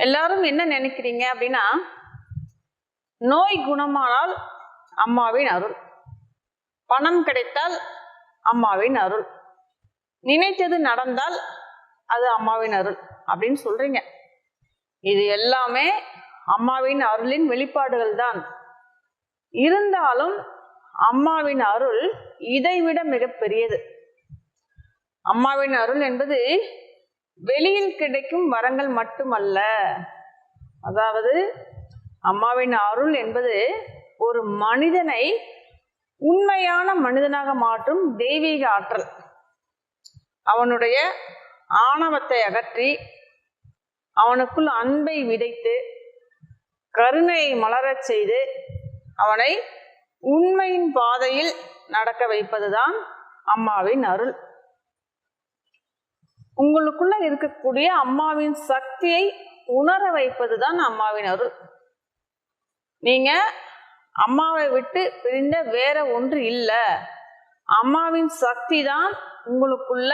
எல்லாரும் என்ன நினைக்கிறீங்க அப்படின்னா, நோய் குணமானால் அம்மாவின் அருள், பணம் கிடைத்தால் அம்மாவின் அருள், நினைத்தது நடந்தால் அது அம்மாவின் அருள் அப்படின்னு சொல்றீங்க. இது எல்லாமே அம்மாவின் அருளின் வெளிப்பாடுகள் தான். இருந்தாலும் அம்மாவின் அருள் இதைவிட மிகப்பெரியது. அம்மாவின் அருள் என்பது வெளியில் கிடைக்கும் வரங்கள் மட்டுமல்ல. அதாவது அம்மாவின் அருள் என்பது ஒரு மனிதனை உண்மையான மனிதனாக மாற்றும் தெய்வீக ஆற்றல். அவனுடைய ஆணவத்தை அகற்றி அவனுக்குள் அன்பை விதைத்து கருணையை மலரச் செய்து அவனை உண்மையின் பாதையில் நடக்க வைப்பதுதான் அம்மாவின் அருள். உங்களுக்குள்ள இருக்கக்கூடிய அம்மாவின் சக்தியை உணர வைப்பதுதான் அம்மாவின் அருள். நீங்க அம்மாவை விட்டு பிரிந்த வேற ஒன்று இல்லை. அம்மாவின் சக்தி தான் உங்களுக்குள்ள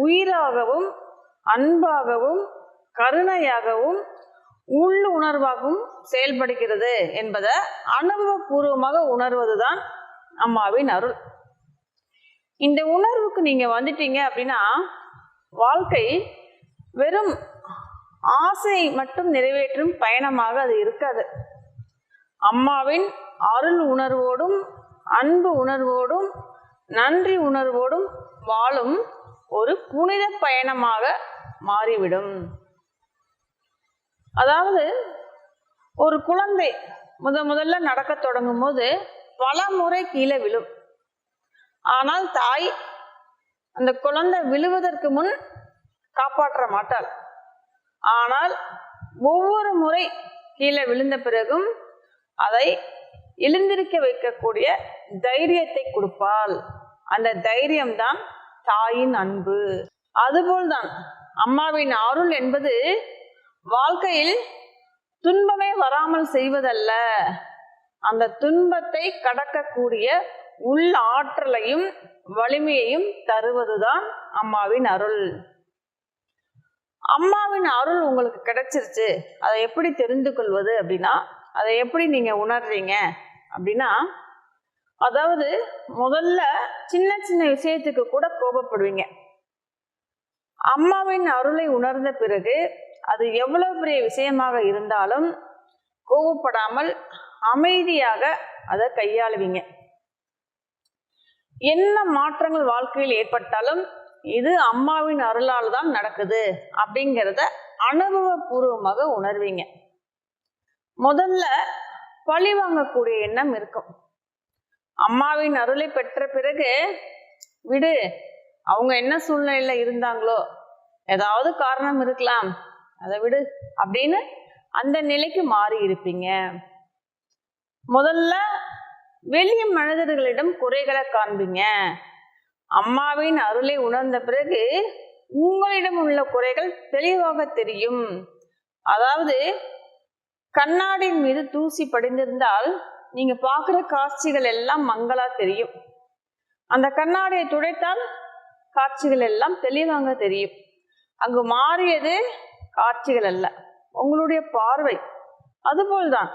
உயிராகவும் அன்பாகவும் கருணையாகவும் உள்ளுணர்வாகவும் செயல்படுகிறது என்பதை அனுபவபூர்வமாக உணர்வதுதான் அம்மாவின் அருள். இந்த உணர்வுக்கு நீங்க வந்துட்டீங்க அப்படின்னா வாழ்க்கை வெறும் ஆசையை மட்டும் நிறைவேற்றும் பயணமாக அது இருக்காது. அம்மாவின் அருள் உணர்வோடும் அன்பு உணர்வோடும் நன்றி உணர்வோடும் வாழும் ஒரு புனித பயணமாக மாறிவிடும். அதாவது ஒரு குழந்தை முதல்ல நடக்க தொடங்கும் போது பல முறை கீழே விழும். ஆனால் தாய் அந்த குழந்தை விழுவதற்கு முன் காப்பாற்ற மாட்டாள். ஆனால் ஒவ்வொரு முறை கீழே விழுந்த பிறகும் அதை எழுந்திருக்க வைக்கக்கூடிய தைரியத்தை கொடுப்பாள். அந்த தைரியம்தான் தாயின் அன்பு. அதுபோல்தான் அம்மாவின் அருள் என்பது வாழ்க்கையில் துன்பமே வராமல் செய்வதல்ல, அந்த துன்பத்தை கடக்கக்கூடிய உள் ஆற்றலையும் வலிமையையும் தருவதுதான் அம்மாவின் அருள். அம்மாவின் அருள் உங்களுக்கு கிடைச்சிருச்சு, அதை எப்படி தெரிந்து கொள்வது அப்படின்னா, அதை எப்படி நீங்க உணர்றீங்க அப்படின்னா, அதாவது முதல்ல சின்ன சின்ன விஷயத்துக்கு கூட கோபப்படுவீங்க. அம்மாவின் அருளை உணர்ந்த பிறகு அது எவ்வளவு பெரிய விஷயமாக இருந்தாலும் கோபப்படாமல் அமைதியாக அதை கையாளுவீங்க. என்ன மாற்றங்கள் வாழ்க்கையில் ஏற்பட்டாலும் இது அம்மாவின் அருளால் தான் நடக்குது அப்படிங்கிறத அனுபவபூர்வமாக உணர்வீங்க. முதல்ல பழி வாங்கக்கூடிய எண்ணம் இருக்கும். அம்மாவின் அருளை பெற்ற பிறகு விடு, அவங்க என்ன சூழ்நிலையில இருந்தாங்களோ, ஏதாவது காரணம் இருக்கலாம், அதை விடு அப்படின்னு அந்த நிலைக்கு மாறி இருப்பீங்க. முதல்ல வெளிய மனிதர்களிடம் குறைகளை காண்பீங்க. அம்மாவின் அருளை உணர்ந்த பிறகு உங்களிடம் உள்ள குறைகள் தெளிவாக தெரியும். அதாவது கண்ணாடியின் மீது தூசி படிந்திருந்தால் நீங்க பார்க்குற காட்சிகள் எல்லாம் மங்களா தெரியும். அந்த கண்ணாடியை துடைத்தால் காட்சிகள் எல்லாம் தெளிவாக தெரியும். அங்கு மாறியது காட்சிகள் அல்ல, உங்களுடைய பார்வை. அதுபோல்தான்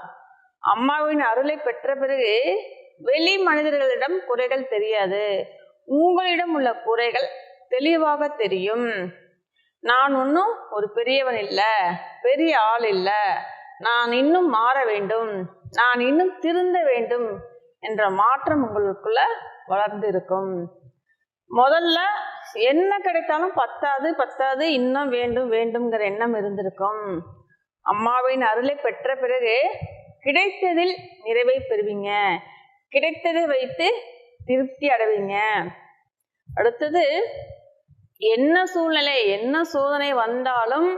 அம்மாவின் அருளை பெற்ற பிறகு வெளி மனிதர்களிடம் குறைகள் தெரியாது, உங்களிடம் உள்ள குறைகள் தெளிவாக தெரியும். நான் ஒன்றும் ஒரு பெரியவன் இல்லை, பெரிய ஆள் இல்லை, நான் இன்னும் மாற வேண்டும், நான் இன்னும் திருந்த வேண்டும் என்ற மாற்றம் உங்களுக்குள்ள வளர்ந்து இருக்கும். முதல்ல என்ன கிடைத்தாலும் பத்தாது பத்தாது, இன்னும் வேண்டும் வேண்டும்ங்கிற எண்ணம் இருந்திருக்கும். அம்மாவின் அருளை பெற்ற பிறகு கிடைத்ததில் நிறைவை பெறுவீங்க, கிடைத்ததை வைத்து திருப்தி அடைவீங்க. அடுத்தது என்ன சூழ்நிலை என்ன சோதனை வந்தாலும்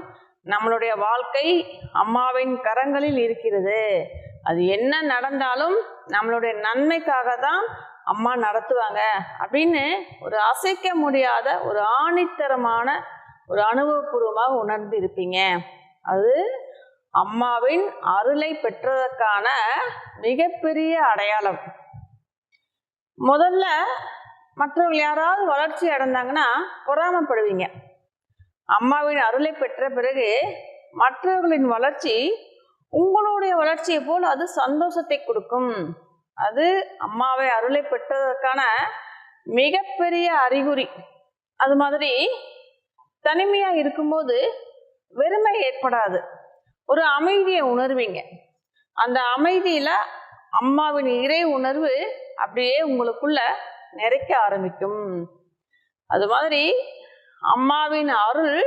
நம்மளுடைய வாழ்க்கை அம்மாவின் கரங்களில் இருக்கிறது. அது என்ன நடந்தாலும் நம்மளுடைய நன்மைக்காக தான் அம்மா நடத்துவாங்க அப்படின்னு ஒரு அசைக்க முடியாத ஒரு ஆணித்தரமான ஒரு அனுபவபூர்வமாக உணர்ந்து இருப்பீங்க. அது அம்மாவின் அருளை பெற்றதற்கான மிகப்பெரிய அடையாளம். முதல்ல மற்றவர்கள் யாராவது வளர்ச்சி அடைந்தாங்கன்னா பொறாமைப்படுவீங்க. அம்மாவின் அருளை பெற்ற பிறகு மற்றவர்களின் வளர்ச்சி உங்களுடைய வளர்ச்சியை போல் அது சந்தோஷத்தை கொடுக்கும். அது அம்மாவை அருளை பெற்றதற்கான மிகப்பெரிய அறிகுறி. அது மாதிரி தனிமையா இருக்கும்போது வெறுமை ஏற்படாது, ஒரு அமைதியை உணர்வீங்க. அந்த அமைதியில அம்மாவின் இறை உணர்வு அப்படியே உங்களுக்குள்ள நிறைக்க ஆரம்பிக்கும். அது மாதிரி அம்மாவின் அருள்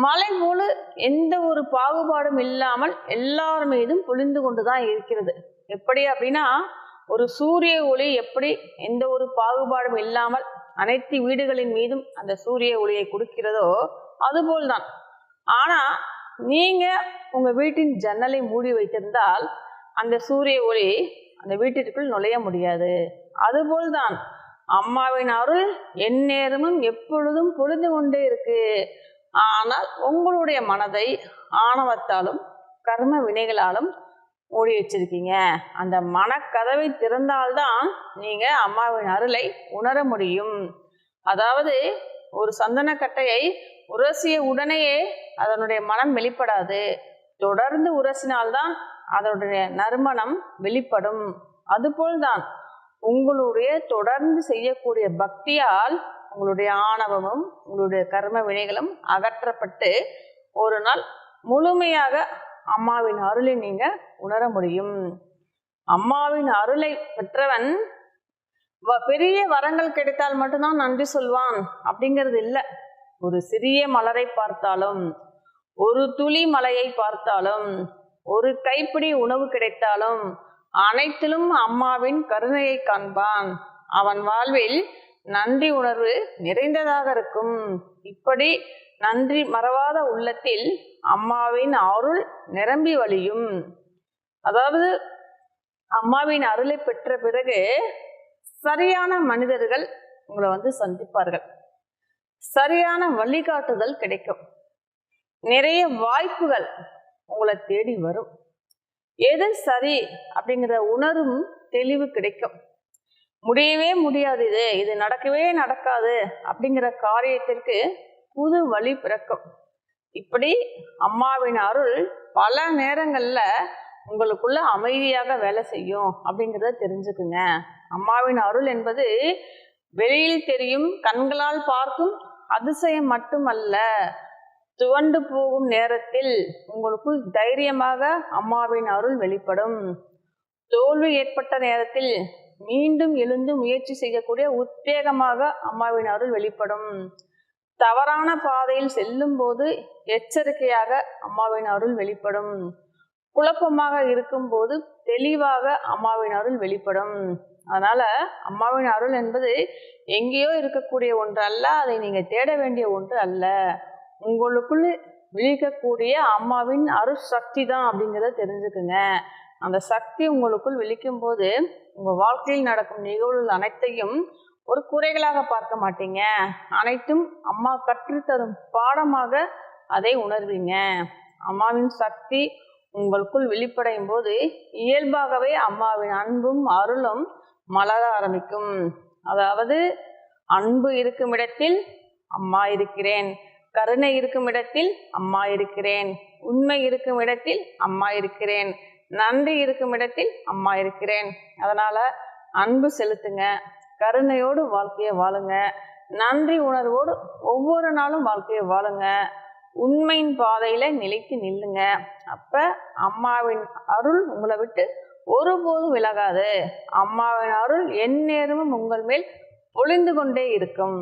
மலை போல எந்த ஒரு பாகுபாடும் இல்லாமல் எல்லார் மீதும் பொழிந்து கொண்டுதான் இருக்கிறது. எப்படி அப்படின்னா, ஒரு சூரிய ஒளி எப்படி எந்த ஒரு பாகுபாடும் இல்லாமல் அனைத்து வீடுகளின் மீதும் அந்த சூரிய ஒளியை கொடுக்கிறதோ அதுபோல்தான். ஆனா நீங்க உங்க வீட்டின் ஜன்னலை மூடி வைத்திருந்தால் அந்த சூரிய ஒளி அந்த வீட்டிற்குள் நுழைய முடியாது. அதுபோல்தான் அம்மாவின் அருள் எந்நேரமும் எப்பொழுதும் பொழுது கொண்டே இருக்கு. ஆனால் உங்களுடைய மனதை ஆணவத்தாலும் கர்ம வினைகளாலும் மூடி வச்சிருக்கீங்க. அந்த மனக்கதவை திறந்தால்தான் நீங்க அம்மாவின் அருளை உணர முடியும். அதாவது ஒரு சந்தனக்கட்டையை உரசிய உடனேயே அதனுடைய மனம் வெளிப்படாது, தொடர்ந்து உரசினால்தான் அதனுடைய நறுமணம் வெளிப்படும். அதுபோல்தான் உங்களுடைய தொடர்ந்து செய்யக்கூடிய பக்தியால் உங்களுடைய ஆணவமும் உங்களுடைய கர்ம வினைகளும் அகற்றப்பட்டு ஒரு நாள் முழுமையாக அம்மாவின் அருளை நீங்க உணர முடியும். அம்மாவின் அருளை பெற்றவன் பெரிய வரங்கள் கிடைத்தால் மட்டும்தான் நன்றி சொல்வான் அப்படிங்கிறது இல்லை. ஒரு சிறிய மலரை பார்த்தாலும், ஒரு துளி மலையை பார்த்தாலும், ஒரு கைப்பிடி உணவு கிடைத்தாலும் அனைத்திலும் அம்மாவின் கருணையை காண்பான். அவன் வாழ்வில் நன்றி உணர்வு நிறைந்ததாக இருக்கும். இப்படி நன்றி மறவாத உள்ளத்தில் அம்மாவின் அருள் நிரம்பி வழியும். அதாவது அம்மாவின் அருளை பெற்ற பிறகு சரியான மனிதர்கள் உங்களை சந்திப்பார்கள், சரியான வழிகாட்டுதல் கிடைக்கும், நிறைய வாய்ப்புகள் உங்களை தேடி வரும். எது சரி அப்படிங்கிற உணர்வும் தெளிவு கிடைக்கும். முடியவே முடியாது, இது நடக்கவே நடக்காது அப்படிங்கிற காரியத்திற்கு புது வழி பிறக்கும். இப்படி அம்மாவின் அருள் பல நேரங்கள்ல உங்களுக்குள்ள அமைதியாக வேலை செய்யும் அப்படிங்கிறத தெரிஞ்சுக்குங்க. அம்மாவின் அருள் என்பது வெளியில் தெரியும் கண்களால் பார்க்கும் அதிசயம் மட்டுமல்ல. துவண்டு போகும் நேரத்தில் உங்களுக்குள் தைரியமாக அம்மாவின் அருள் வெளிப்படும். தோல்வி ஏற்பட்ட நேரத்தில் மீண்டும் எழுந்து முயற்சி செய்யக்கூடிய உத்வேகமாக அம்மாவின் அருள் வெளிப்படும். தவறான பாதையில் செல்லும் போது எச்சரிக்கையாக அம்மாவின் அருள் வெளிப்படும். குழப்பமாக இருக்கும் போது தெளிவாக அம்மாவின் அருள் வெளிப்படும். அதனால அம்மாவின் அருள் என்பது எங்கேயோ இருக்கக்கூடிய ஒன்று அல்ல, அதை நீங்க தேட வேண்டிய ஒன்று அல்ல. உங்களுக்குள் விழிக்கக்கூடிய அம்மாவின் அருள் சக்தி தான் அப்படிங்கிறத தெரிஞ்சுக்குங்க. அந்த சக்தி உங்களுக்குள் விழிக்கும் போது உங்க வாழ்க்கையில் நடக்கும் நிகழ்வுகள் அனைத்தையும் ஒரு குறைகளாக பார்க்க மாட்டீங்க. அனைத்தும் அம்மா கற்றுத்தரும் பாடமாக அதை உணர்வீங்க. அம்மாவின் சக்தி உங்களுக்குள் வெளிப்படையும் போது இயல்பாகவே அம்மாவின் அன்பும் அருளும் மலர ஆரம்பிக்கும். அதாவது அன்பு இருக்கும் இடத்தில் அம்மா இருக்கிறேன், கருணை இருக்கும் இடத்தில் அம்மா இருக்கிறேன், உண்மை இருக்கும் இடத்தில் அம்மா இருக்கிறேன், நன்றி இருக்கும் இடத்தில் அம்மா இருக்கிறேன். அதனால அன்பு செலுத்துங்க, கருணையோடு வாழ்க்கையை வாழுங்க, நன்றி உணர்வோடு ஒவ்வொரு நாளும் வாழ்க்கையை வாழுங்க, உண்மையின் பாதையில நிலைத்து நில்லுங்க. அப்ப அம்மாவின் அருள் உங்களை விட்டு ஒருபோதும் விலகாது. அம்மாவின் அருள் எந்நேரமும் உங்கள் மேல் பொழிந்து கொண்டே இருக்கும்.